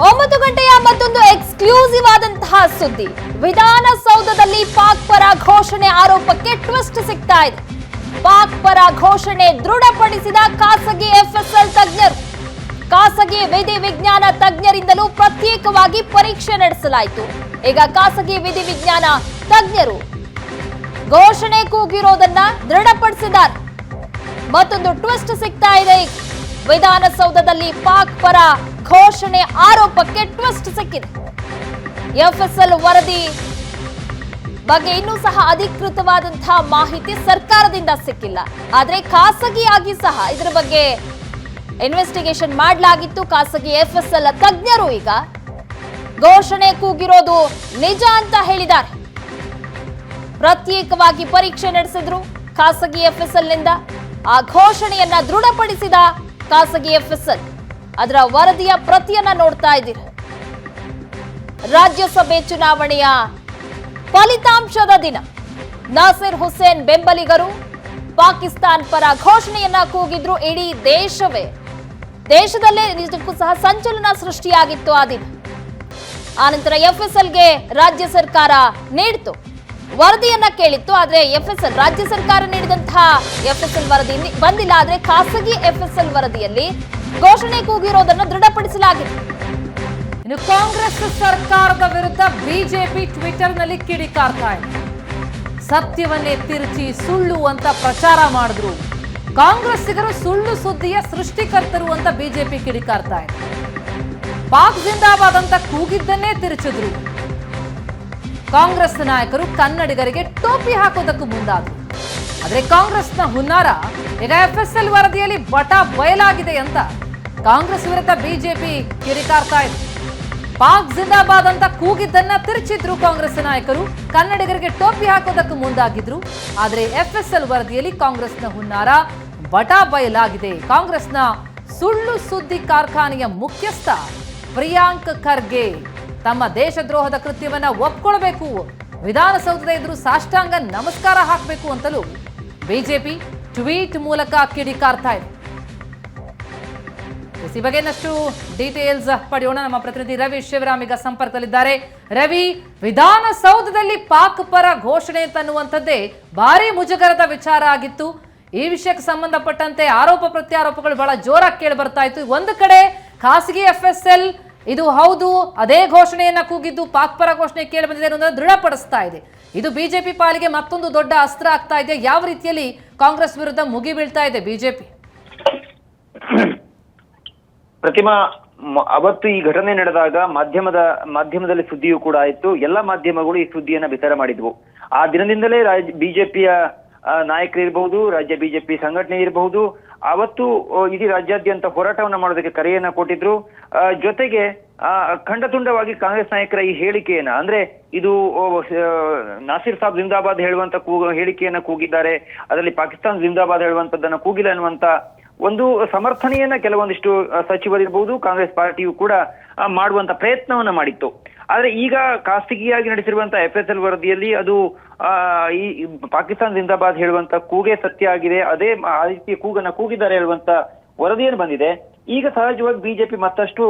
9 ಗಂಟೆಯ ಮತ್ತೊಂದು ಎಕ್ಸ್ಕ್ಲೂಸಿವ್ ಆದಂತಹ ಸುದ್ದಿ. ವಿಧಾನಸೌಧದಲ್ಲಿ ಪಾಕ್ ಪರ ಘೋಷಣೆ ಆರೋಪಕ್ಕೆ ಟ್ವಿಸ್ಟ್ ಸಿಗ್ತಾ ಇದೆ. ಪಾಕ್ ಪರ ಘೋಷಣೆ ದೃಢಪಡಿಸಿದ ಖಾಸಗಿ ಎಫ್ಎಸ್ಎಲ್ ತಜ್ಞರು. ಖಾಸಗಿ ವಿಧಿ ವಿಜ್ಞಾನ ತಜ್ಞರಿಂದಲೂ ಪ್ರತ್ಯೇಕವಾಗಿ ಪರೀಕ್ಷೆ ನಡೆಸಲಾಯಿತು. ಈಗ ಖಾಸಗಿ ವಿಧಿ ವಿಜ್ಞಾನ ತಜ್ಞರು ಘೋಷಣೆ ಕೂಗಿರೋದನ್ನ ದೃಢಪಡಿಸಿದ್ದಾರೆ. ಮತ್ತೊಂದು ಟ್ವಿಸ್ಟ್ ಸಿಗ್ತಾ ಇದೆ. ವಿಧಾನಸೌಧದಲ್ಲಿ ಪಾಕ್ ಪರ ಘೋಷಣೆ ಆರೋಪಕ್ಕೆ ಟ್ವಿಸ್ಟ್ ಸಿಕ್ಕಿದೆ. ಎಫ್ಎಸ್ಎಲ್ ವರದಿ ಬಗ್ಗೆ ಇನ್ನೂ ಸಹ ಅಧಿಕೃತವಾದಂತಹ ಮಾಹಿತಿ ಸರ್ಕಾರದಿಂದ ಸಿಕ್ಕಿಲ್ಲ. ಆದ್ರೆ ಖಾಸಗಿಯಾಗಿ ಸಹ ಇದರ ಬಗ್ಗೆ ಇನ್ವೆಸ್ಟಿಗೇಷನ್ ಮಾಡಲಾಗಿತ್ತು. ಖಾಸಗಿ ಎಫ್ಎಸ್ಎಲ್ ತಜ್ಞರು ಈಗ ಘೋಷಣೆ ಕೂಗಿರೋದು ನಿಜ ಅಂತ ಹೇಳಿದ್ದಾರೆ. ಪ್ರತ್ಯೇಕವಾಗಿ ಪರೀಕ್ಷೆ ನಡೆಸಿದ್ರು ಖಾಸಗಿ ಎಫ್ಎಸ್ಎಲ್ ನಿಂದ. ಆ ಘೋಷಣೆಯನ್ನ ದೃಢಪಡಿಸಿದ ಖಾಸಗಿ ಎಫ್ಎಸ್ಎಲ್ ಅದರ ವರದಿಯ ಪ್ರತಿಯನ್ನ ನೋಡ್ತಾ ಇದ್ದೀರಿ. ರಾಜ್ಯಸಭೆ ಚುನಾವಣೆಯ ಫಲಿತಾಂಶದ ದಿನ ನಾಸಿರ್ ಹುಸೇನ್ ಬೆಂಬಲಿಗರು ಪಾಕಿಸ್ತಾನ್ ಪರ ಘೋಷಣೆಯನ್ನ ಕೂಗಿದ್ರು. ಇಡೀ ದೇಶದಲ್ಲೇ ನಿಜಕ್ಕೂ ಸಹ ಸಂಚಲನ ಸೃಷ್ಟಿಯಾಗಿತ್ತು ಆ ದಿನ. ಆನಂತರ ಎಫ್ಎಸ್ಎಲ್ಗೆ ರಾಜ್ಯ ಸರ್ಕಾರ ನೀಡಿತು, ವರದಿಯನ್ನ ಕೇಳಿತ್ತು. ಆದ್ರೆ ಎಫ್ಎಸ್ಎಲ್ ರಾಜ್ಯ ಸರ್ಕಾರ ನೀಡಿದಂತಹ ಎಫ್ಎಸ್ಎಲ್ ವರದಿ ಬಂದಿಲ್ಲ. ಆದ್ರೆ ಖಾಸಗಿ ಎಫ್ಎಸ್ಎಲ್ ವರದಿಯಲ್ಲಿ ಘೋಷಣೆ ಕೂಗಿರೋದನ್ನು ದೃಢಪಡಿಸಲಾಗಿದೆ. ಇನ್ನು ಕಾಂಗ್ರೆಸ್ ಸರ್ಕಾರದ ವಿರುದ್ಧ ಬಿಜೆಪಿ ಟ್ವಿಟರ್ ನಲ್ಲಿ ಕಿಡಿಕಾರ್ತಾ ಇದೆ. ಸತ್ಯವನ್ನೇ ತಿರುಚಿ ಸುಳ್ಳು ಅಂತ ಪ್ರಚಾರ ಮಾಡಿದ್ರು. ಕಾಂಗ್ರೆಸ್ಸಿಗರು ಸುಳ್ಳು ಸುದ್ದಿಯ ಸೃಷ್ಟಿಕರ್ತರು ಅಂತ ಬಿಜೆಪಿ ಕಿಡಿಕಾರ್ತಾ ಇದೆ. ಪಾಕ್ ಜಿಂದಾಬಾದ್ ಅಂತ ಕೂಗಿದ್ದನ್ನೇ ತಿರುಚಿದ್ರು. ಕಾಂಗ್ರೆಸ್ ನಾಯಕರು ಕನ್ನಡಿಗರಿಗೆ ಟೋಪಿ ಹಾಕೋದಕ್ಕೂ ಮುಂದಾದ್ರು. ಆದ್ರೆ ಕಾಂಗ್ರೆಸ್ನ ಹುನ್ನಾರ ಈಗ ಎಫ್ಎಸ್ಎಲ್ ವರದಿಯಲ್ಲಿ ಬಟ ಬಯಲಾಗಿದೆ ಅಂತ ಕಾಂಗ್ರೆಸ್ ವಿರುದ್ಧ ಬಿಜೆಪಿ ಕಿಡಿಕಾರ್ತಾ ಇದೆ. ಪಾಕ್ ಜಿಂದಾಬಾದ್ ಅಂತ ಕೂಗಿದ್ದನ್ನ ತಿರುಚಿದ್ರು ಕಾಂಗ್ರೆಸ್ ನಾಯಕರು, ಕನ್ನಡಿಗರಿಗೆ ಟೋಪಿ ಹಾಕೋದಕ್ಕೂ ಮುಂದಾಗಿದ್ರು. ಆದ್ರೆ ಎಫ್ಎಸ್ಎಲ್ ವರದಿಯಲ್ಲಿ ಕಾಂಗ್ರೆಸ್ನ ಹುನ್ನಾರ ಬಟ ಬಯಲಾಗಿದೆ. ಕಾಂಗ್ರೆಸ್ನ ಸುಳ್ಳು ಸುದ್ದಿ ಕಾರ್ಖಾನೆಯ ಮುಖ್ಯಸ್ಥ ಪ್ರಿಯಾಂಕ್ ಖರ್ಗೆ ತಮ್ಮ ದೇಶದ್ರೋಹದ ಕೃತ್ಯವನ್ನ ಒಪ್ಕೊಳ್ಬೇಕು, ವಿಧಾನಸೌಧದ ಎದುರು ಸಾಷ್ಟಾಂಗ ನಮಸ್ಕಾರ ಹಾಕಬೇಕು ಅಂತಲೂ ಬಿಜೆಪಿ ಟ್ವೀಟ್ ಮೂಲಕ ಕಿಡಿಕಾರ್ತಾ ಇದೆ. ಈ ಬಗ್ಗೆ ಇನ್ನಷ್ಟು ಡೀಟೇಲ್ಸ್ ಪಡೆಯೋಣ. ನಮ್ಮ ಪ್ರತಿನಿಧಿ ರವಿ ಶಿವರಾಮ್ ಈಗ ಸಂಪರ್ಕದಲ್ಲಿದ್ದಾರೆ. ರವಿ, ವಿಧಾನಸೌಧದಲ್ಲಿ ಪಾಕ್ ಪರ ಘೋಷಣೆ ಅಂತನ್ನುವಂಥದ್ದೇ ಭಾರಿ ಮುಜುಗರದ ವಿಚಾರ ಆಗಿತ್ತು. ಈ ವಿಷಯಕ್ಕೆ ಸಂಬಂಧಪಟ್ಟಂತೆ ಆರೋಪ ಪ್ರತ್ಯಾರೋಪಗಳು ಬಹಳ ಜೋರಾಗಿ ಕೇಳಿ ಬರ್ತಾ ಇತ್ತು. ಒಂದು ಕಡೆ ಖಾಸಗಿ ಎಫ್ಎಸ್ಎಲ್ ಇದು ಹೌದು, ಅದೇ ಘೋಷಣೆಯನ್ನ ಕೂಗಿದ್ದು ಪಾಕ್ ಪರ ಘೋಷಣೆ ಕೇಳಿ ಬಂದಿದೆ ಅನ್ನೋದನ್ನ ದೃಢಪಡಿಸ್ತಾ ಇದೆ. ಇದು ಬಿಜೆಪಿ ಪಾಲಿಗೆ ಮತ್ತೊಂದು ದೊಡ್ಡ ಅಸ್ತ್ರ ಆಗ್ತಾ ಇದೆ. ಯಾವ ರೀತಿಯಲ್ಲಿ ಕಾಂಗ್ರೆಸ್ ವಿರುದ್ಧ ಮುಗಿ ಬೀಳ್ತಾ ಇದೆ ಬಿಜೆಪಿ? ಪ್ರತಿಮಾ, ಅವತ್ತು ಈ ಘಟನೆ ನಡೆದಾಗ ಮಾಧ್ಯಮದಲ್ಲಿ ಸುದ್ದಿಯೂ ಕೂಡ ಆಯ್ತು. ಎಲ್ಲ ಮಾಧ್ಯಮಗಳು ಈ ಸುದ್ದಿಯನ್ನ ಬಿತ್ತರ ಮಾಡಿದ್ವು. ಆ ದಿನದಿಂದಲೇ ಬಿಜೆಪಿಯ ನಾಯಕರಿರಬಹುದು, ರಾಜ್ಯ ಬಿಜೆಪಿ ಸಂಘಟನೆ ಇರಬಹುದು, ಅವತ್ತು ಇಡೀ ರಾಜ್ಯಾದ್ಯಂತ ಹೋರಾಟವನ್ನ ಮಾಡೋದಕ್ಕೆ ಕರೆಯನ್ನ ಕೊಟ್ಟಿದ್ರು. ಜೊತೆಗೆ ಖಂಡತುಂಡವಾಗಿ ಕಾಂಗ್ರೆಸ್ ನಾಯಕರ ಈ ಹೇಳಿಕೆಯನ್ನ, ಅಂದ್ರೆ ಇದು ನಾಸಿರ್ ಸಾಬ್ ಜಿಂದಾಬಾದ್ ಹೇಳುವಂತ ಹೇಳಿಕೆಯನ್ನ ಕೂಗಿದ್ದಾರೆ, ಅದರಲ್ಲಿ ಪಾಕಿಸ್ತಾನ್ ಜಿಂದಾಬಾದ್ ಹೇಳುವಂತದ್ದನ್ನ ಕೂಗಿಲ್ಲ ಅನ್ನುವಂತ ಒಂದು ಸಮರ್ಥನೆಯನ್ನ ಕೆಲವೊಂದಿಷ್ಟು ಸಚಿವರಿರ್ಬಹುದು, ಕಾಂಗ್ರೆಸ್ ಪಾರ್ಟಿಯು ಕೂಡ ಮಾಡುವಂತ ಪ್ರಯತ್ನವನ್ನ ಮಾಡಿತ್ತು. ಆದ್ರೆ ಈಗ ಖಾಸಗಿಯಾಗಿ ನಡೆಸಿರುವಂತಹ ಎಫ್ಎಸ್ಎಲ್ ವರದಿಯಲ್ಲಿ ಅದು ಈ ಪಾಕಿಸ್ತಾನ್ ಜಿಂದಾಬಾದ್ ಹೇಳುವಂತ ಕೂಗೆ ಸತ್ಯ ಆಗಿದೆ, ಅದೇ ಆ ರೀತಿಯ ಕೂಗನ್ನ ಕೂಗಿದ್ದಾರೆ ಹೇಳುವಂತ ವರದಿಯನ್ನು ಬಂದಿದೆ. ಈಗ ಸಹಜವಾಗಿ ಬಿಜೆಪಿ ಮತ್ತಷ್ಟು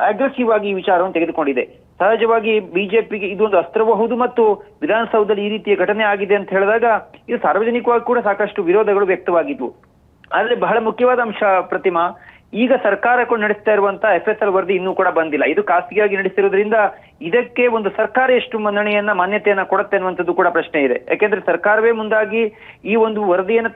ಅಗ್ರೆಸಿವ್ ಆಗಿ ಈ ವಿಚಾರವನ್ನು ತೆಗೆದುಕೊಂಡಿದೆ. ಸಹಜವಾಗಿ ಬಿಜೆಪಿಗೆ ಇದೊಂದು ಅಸ್ತ್ರವೂ ಹೌದು, ಮತ್ತು ವಿಧಾನಸೌಧದಲ್ಲಿ ಈ ರೀತಿಯ ಘಟನೆ ಆಗಿದೆ ಅಂತ ಹೇಳಿದಾಗ ಇದು ಸಾರ್ವಜನಿಕವಾಗಿ ಕೂಡ ಸಾಕಷ್ಟು ವಿರೋಧಗಳು ವ್ಯಕ್ತವಾಗಿದ್ವು. ಆದ್ರೆ ಬಹಳ ಮುಖ್ಯವಾದ ಅಂಶ ಪ್ರತಿಮಾ, ಈಗ ಸರ್ಕಾರ ಕೂಡ ನಡೆಸ್ತಾ ಇರುವಂತ ಎಫ್ಎಸ್ಎಲ್ ವರದಿ ಇನ್ನೂ ಕೂಡ ಬಂದಿಲ್ಲ. ಇದು ಖಾಸಗಿಯಾಗಿ ನಡೆಸಿರೋದ್ರಿಂದ ಇದಕ್ಕೆ ಒಂದು ಸರ್ಕಾರ ಎಷ್ಟು ಮಾನ್ಯತೆಯನ್ನ ಕೊಡುತ್ತೆ ಅನ್ನುವಂಥದ್ದು ಕೂಡ ಪ್ರಶ್ನೆ ಇದೆ. ಯಾಕೆಂದ್ರೆ ಸರ್ಕಾರವೇ ಮುಂದಾಗಿ ಈ ಒಂದು ವರದಿಯನ್ನ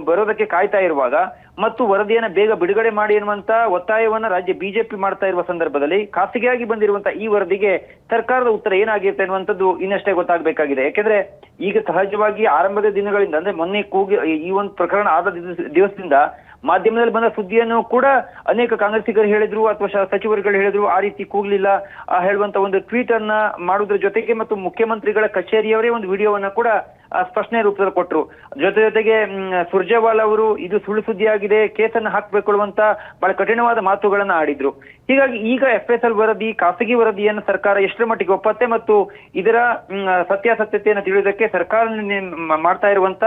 ಬರೋದಕ್ಕೆ ಕಾಯ್ತಾ ಇರುವಾಗ ಮತ್ತು ವರದಿಯನ್ನ ಬೇಗ ಬಿಡುಗಡೆ ಮಾಡಿ ಎನ್ನುವಂತ ಒತ್ತಾಯವನ್ನ ರಾಜ್ಯ ಬಿಜೆಪಿ ಮಾಡ್ತಾ ಇರುವ ಸಂದರ್ಭದಲ್ಲಿ ಖಾಸಗಿಯಾಗಿ ಬಂದಿರುವಂತ ಈ ವರದಿಗೆ ಸರ್ಕಾರದ ಉತ್ತರ ಏನಾಗಿರುತ್ತೆ ಅನ್ನುವಂಥದ್ದು ಇನ್ನಷ್ಟೇ ಗೊತ್ತಾಗಬೇಕಾಗಿದೆ. ಯಾಕೆಂದ್ರೆ ಈಗ ಸಹಜವಾಗಿ ಆರಂಭದ ದಿನಗಳಿಂದ, ಅಂದ್ರೆ ಮೊನ್ನೆ ಈ ಒಂದು ಪ್ರಕರಣ ಆದ ದಿವಸದಿಂದ ಮಾಧ್ಯಮದಲ್ಲಿ ಬಂದ ಸುದ್ದಿಯನ್ನು ಕೂಡ ಅನೇಕ ಕಾಂಗ್ರೆಸ್ಸಿಗರು ಹೇಳಿದ್ರು ಅಥವಾ ಸಚಿವರುಗಳು ಹೇಳಿದ್ರು, ಆ ರೀತಿ ಕೂಗ್ಲಿಲ್ಲ ಹೇಳುವಂತ ಒಂದು ಟ್ವೀಟ್ ಅನ್ನ ಮಾಡುವುದರ ಜೊತೆಗೆ ಮತ್ತು ಮುಖ್ಯಮಂತ್ರಿಗಳ ಕಚೇರಿಯವರೇ ಒಂದು ವಿಡಿಯೋವನ್ನ ಕೂಡ ಸ್ಪಷ್ಟನೆ ರೂಪದಲ್ಲಿ ಕೊಟ್ಟರು. ಜೊತೆಗೆ ಸುರ್ಜೇವಾಲಾ ಅವರು ಇದು ಸುಳ್ಳು ಸುದ್ದಿಯಾಗಿದೆ, ಕೇಸನ್ನು ಹಾಕಬೇಕು ಅನ್ನುವಂತ ಬಹಳ ಕಠಿಣವಾದ ಮಾತುಗಳನ್ನ ಆಡಿದ್ರು. ಹೀಗಾಗಿ ಈಗ FSL ವರದಿ, ಖಾಸಗಿ ವರದಿಯನ್ನು ಸರ್ಕಾರ ಎಷ್ಟರ ಮಟ್ಟಿಗೆ ಒಪ್ಪತ್ತೆ ಮತ್ತು ಇದರ ಸತ್ಯಾಸತ್ಯತೆಯನ್ನು ತಿಳಿಯೋದಕ್ಕೆ ಸರ್ಕಾರ ಮಾಡ್ತಾ ಇರುವಂತ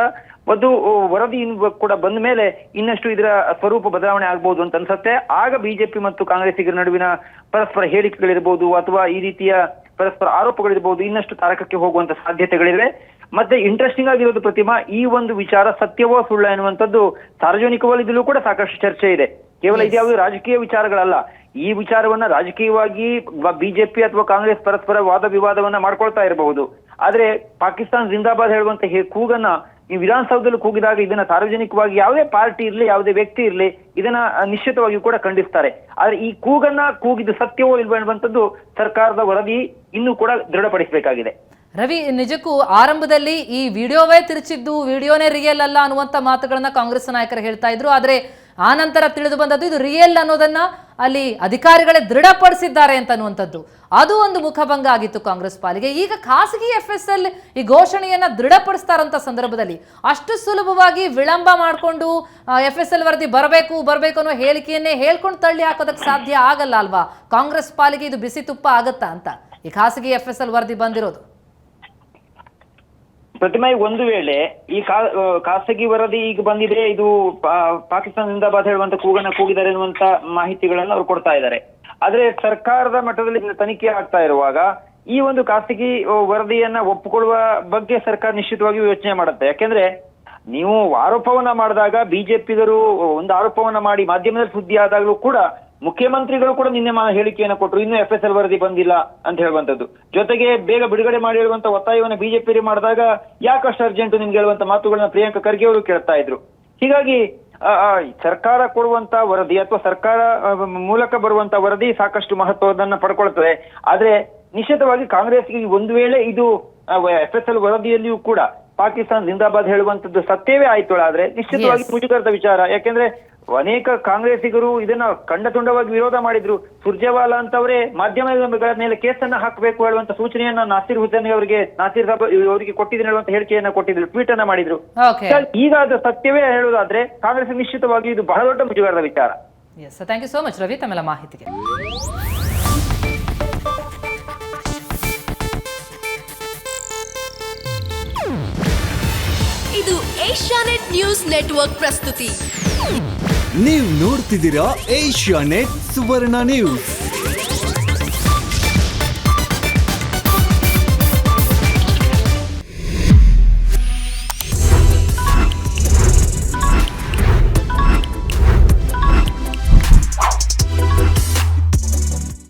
ಒಂದು ವರದಿ ಕೂಡ ಬಂದ ಮೇಲೆ ಇನ್ನಷ್ಟು ಇದರ ಸ್ವರೂಪ ಬದಲಾವಣೆ ಆಗ್ಬಹುದು ಅಂತ ಅನ್ಸುತ್ತೆ. ಆಗ ಬಿಜೆಪಿ ಮತ್ತು ಕಾಂಗ್ರೆಸ್ಸಿಗರ ನಡುವಿನ ಪರಸ್ಪರ ಹೇಳಿಕೆಗಳಿರ್ಬೋದು ಅಥವಾ ಈ ರೀತಿಯ ಪರಸ್ಪರ ಆರೋಪಗಳಿರ್ಬೋದು ಇನ್ನಷ್ಟು ತಾರಕಕ್ಕೆ ಹೋಗುವಂತ ಸಾಧ್ಯತೆಗಳಿವೆ. ಮತ್ತೆ ಇಂಟ್ರೆಸ್ಟಿಂಗ್ ಆಗಿರೋದು ಪ್ರತಿಮಾ, ಈ ಒಂದು ವಿಚಾರ ಸತ್ಯವೋ ಸುಳ್ಳ ಎನ್ನುವಂಥದ್ದು ಸಾರ್ವಜನಿಕ ವಲಯದಲ್ಲೂ ಕೂಡ ಸಾಕಷ್ಟು ಚರ್ಚೆ ಇದೆ. ಕೇವಲ ಇದ್ಯಾವುದು ರಾಜಕೀಯ ವಿಚಾರಗಳಲ್ಲ. ಈ ವಿಚಾರವನ್ನ ರಾಜಕೀಯವಾಗಿ ಬಿಜೆಪಿ ಅಥವಾ ಕಾಂಗ್ರೆಸ್ ಪರಸ್ಪರ ವಾದ ವಿವಾದವನ್ನ ಮಾಡ್ಕೊಳ್ತಾ ಇರಬಹುದು. ಆದ್ರೆ ಪಾಕಿಸ್ತಾನ ಜಿಂದಾಬಾದ್ ಹೇಳುವಂತ ಕೂಗನ್ನ ಈ ವಿಧಾನಸೌಧದಲ್ಲಿ ಕೂಗಿದಾಗ ಇದನ್ನ ಸಾರ್ವಜನಿಕವಾಗಿ ಯಾವುದೇ ಪಾರ್ಟಿ ಇರ್ಲಿ, ಯಾವುದೇ ವ್ಯಕ್ತಿ ಇರ್ಲಿ, ಇದನ್ನ ನಿಶ್ಚಿತವಾಗಿಯೂ ಕೂಡ ಖಂಡಿಸ್ತಾರೆ. ಆದ್ರೆ ಈ ಕೂಗಿದ್ದು ಸತ್ಯವೋ ಇಲ್ವೋ ಎನ್ನುವಂಥದ್ದು ಸರ್ಕಾರದ ವರದಿ ಇನ್ನೂ ಕೂಡ ದೃಢಪಡಿಸಬೇಕಾಗಿದೆ. ರವಿ, ನಿಜಕ್ಕೂ ಆರಂಭದಲ್ಲಿ ಈ ವಿಡಿಯೋವೇ ತಿರುಚಿದ್ದು, ವಿಡಿಯೋನೇ ರಿಯಲ್ ಅಲ್ಲ ಅನ್ನುವಂಥ ಮಾತುಗಳನ್ನ ಕಾಂಗ್ರೆಸ್ ನಾಯಕರು ಹೇಳ್ತಾ ಇದ್ರು. ಆದರೆ ಆ ನಂತರ ತಿಳಿದು ಬಂದದ್ದು ಇದು ರಿಯಲ್ ಅನ್ನೋದನ್ನ ಅಲ್ಲಿ ಅಧಿಕಾರಿಗಳೇ ದೃಢಪಡಿಸಿದ್ದಾರೆ ಅಂತ ಅನ್ನುವಂಥದ್ದು. ಅದು ಒಂದು ಮುಖಭಂಗ ಆಗಿತ್ತು ಕಾಂಗ್ರೆಸ್ ಪಾಲಿಗೆ. ಈಗ ಖಾಸಗಿ FSL ಈ ಘೋಷಣೆಯನ್ನ ದೃಢಪಡಿಸ್ತಾರಂತ ಸಂದರ್ಭದಲ್ಲಿ ಅಷ್ಟು ಸುಲಭವಾಗಿ ವಿಳಂಬ ಮಾಡಿಕೊಂಡು FSL ವರದಿ ಬರಬೇಕು ಅನ್ನೋ ಹೇಳಿಕೆಯನ್ನೇ ಹೇಳ್ಕೊಂಡು ತಳ್ಳಿ ಹಾಕೋದಕ್ಕೆ ಸಾಧ್ಯ ಆಗಲ್ಲ ಅಲ್ವಾ? ಕಾಂಗ್ರೆಸ್ ಪಾಲಿಗೆ ಇದು ಬಿಸಿ ತುಪ್ಪ ಆಗತ್ತಾ ಅಂತ ಈ ಖಾಸಗಿ FSL ವರದಿ ಬಂದಿರೋದು? ಪ್ರತಿಮಾ, ಒಂದು ವೇಳೆ ಈ ಖಾಸಗಿ ವರದಿ ಈಗ ಬಂದಿದೆ, ಇದು ಪಾಕಿಸ್ತಾನ ಜಿಂದಾಬಾದ್ ಹೇಳುವಂತ ಕೂಗನ್ನ ಕೂಗಿದ್ದಾರೆ ಎನ್ನುವಂತ ಮಾಹಿತಿಗಳನ್ನ ಅವ್ರು ಕೊಡ್ತಾ ಇದ್ದಾರೆ. ಆದ್ರೆ ಸರ್ಕಾರದ ಮಟ್ಟದಲ್ಲಿ ತನಿಖೆ ಆಗ್ತಾ ಇರುವಾಗ ಈ ಒಂದು ಖಾಸಗಿ ವರದಿಯನ್ನ ಒಪ್ಪಿಕೊಳ್ಳುವ ಬಗ್ಗೆ ಸರ್ಕಾರ ನಿಶ್ಚಿತವಾಗಿ ಯೋಚನೆ ಮಾಡುತ್ತೆ. ಯಾಕೆಂದ್ರೆ ನೀವು ಆರೋಪವನ್ನ ಮಾಡಿದಾಗ ಬಿಜೆಪಿಗರು ಒಂದು ಆರೋಪವನ್ನ ಮಾಡಿ ಮಾಧ್ಯಮದಲ್ಲಿ ಸುದ್ದಿ ಆದಾಗಲೂ ಕೂಡ ಮುಖ್ಯಮಂತ್ರಿಗಳು ಕೂಡ ನಿನ್ನೆ ಹೇಳಿಕೆಯನ್ನು ಕೊಟ್ಟರು, ಇನ್ನೂ FSL ವರದಿ ಬಂದಿಲ್ಲ ಅಂತ ಹೇಳುವಂತದ್ದು. ಜೊತೆಗೆ ಬೇಗ ಬಿಡುಗಡೆ ಮಾಡಿ ಹೇಳುವಂತ ಒತ್ತಾಯವನ್ನ ಬಿಜೆಪಿ ಮಾಡಿದಾಗ ಯಾಕಷ್ಟು ಅರ್ಜೆಂಟ್ ನಿಮ್ಗೆ ಹೇಳುವಂತ ಮಾತುಗಳನ್ನ ಪ್ರಿಯಾಂಕಾ ಖರ್ಗೆ ಅವರು ಕೇಳ್ತಾ ಇದ್ರು. ಹೀಗಾಗಿ ಸರ್ಕಾರ ಕೊಡುವಂತ ವರದಿ ಅಥವಾ ಸರ್ಕಾರ ಮೂಲಕ ಬರುವಂತ ವರದಿ ಸಾಕಷ್ಟು ಮಹತ್ವದನ್ನ ಪಡ್ಕೊಳ್ತದೆ. ಆದ್ರೆ ನಿಶ್ಚಿತವಾಗಿ ಕಾಂಗ್ರೆಸ್ಗೆ ಒಂದು ವೇಳೆ ಇದು FSL ವರದಿಯಲ್ಲಿಯೂ ಕೂಡ ಪಾಕಿಸ್ತಾನ ಜಿಂದಾಬಾದ್ ಹೇಳುವಂತದ್ದು ಸತ್ಯವೇ ಆಯ್ತು ಆದ್ರೆ ನಿಶ್ಚಿತವಾಗಿ ಮುಜುಗರದ ವಿಚಾರ. ಯಾಕೆಂದ್ರೆ ಅನೇಕ ಕಾಂಗ್ರೆಸ್ಸಿಗರು ಇದನ್ನ ಖಂಡತುಂಡವಾಗಿ ವಿರೋಧ ಮಾಡಿದ್ರು. ಸುರ್ಜೇವಾಲಾ ಅಂತವರೇ ಮಾಧ್ಯಮಗಳ ಮೇಲೆ ಕೇಸನ್ನ ಹಾಕಬೇಕು ಹೇಳುವಂತ ಸೂಚನೆಯನ್ನ ನಾಸೀರ್ ಹುಸೇನ್ ಅವರಿಗೆ ಕೊಟ್ಟಿದ್ದೀನಿ ಹೇಳುವಂತ ಹೇಳಿಕೆಯನ್ನ ಕೊಟ್ಟಿದ್ರು, ಟ್ವೀಟ್ ಅನ್ನ ಮಾಡಿದ್ರು. ಈಗ ಅದು ಸತ್ಯವೇ ಹೇಳುವುದಾದ್ರೆ ಕಾಂಗ್ರೆಸ್ ನಿಶ್ಚಿತವಾಗಿ ಇದು ಬಹಳ ದೊಡ್ಡ ಮುಜುಗರದ ವಿಚಾರ. Thank you so much Ravi ತಮ್ಮೆಲ್ಲ ಮಾಹಿತಿಗೆ. ಇದು ಏಷ್ಯಾನೆಟ್ ನ್ಯೂಸ್ ನೆಟ್ವರ್ಕ್ ಪ್ರಸ್ತುತಿ. ನೀವು ನೋಡ್ತಿದ್ದೀರಾ ಏಷ್ಯಾನೆಟ್ ಸುವರ್ಣ ನ್ಯೂಸ್.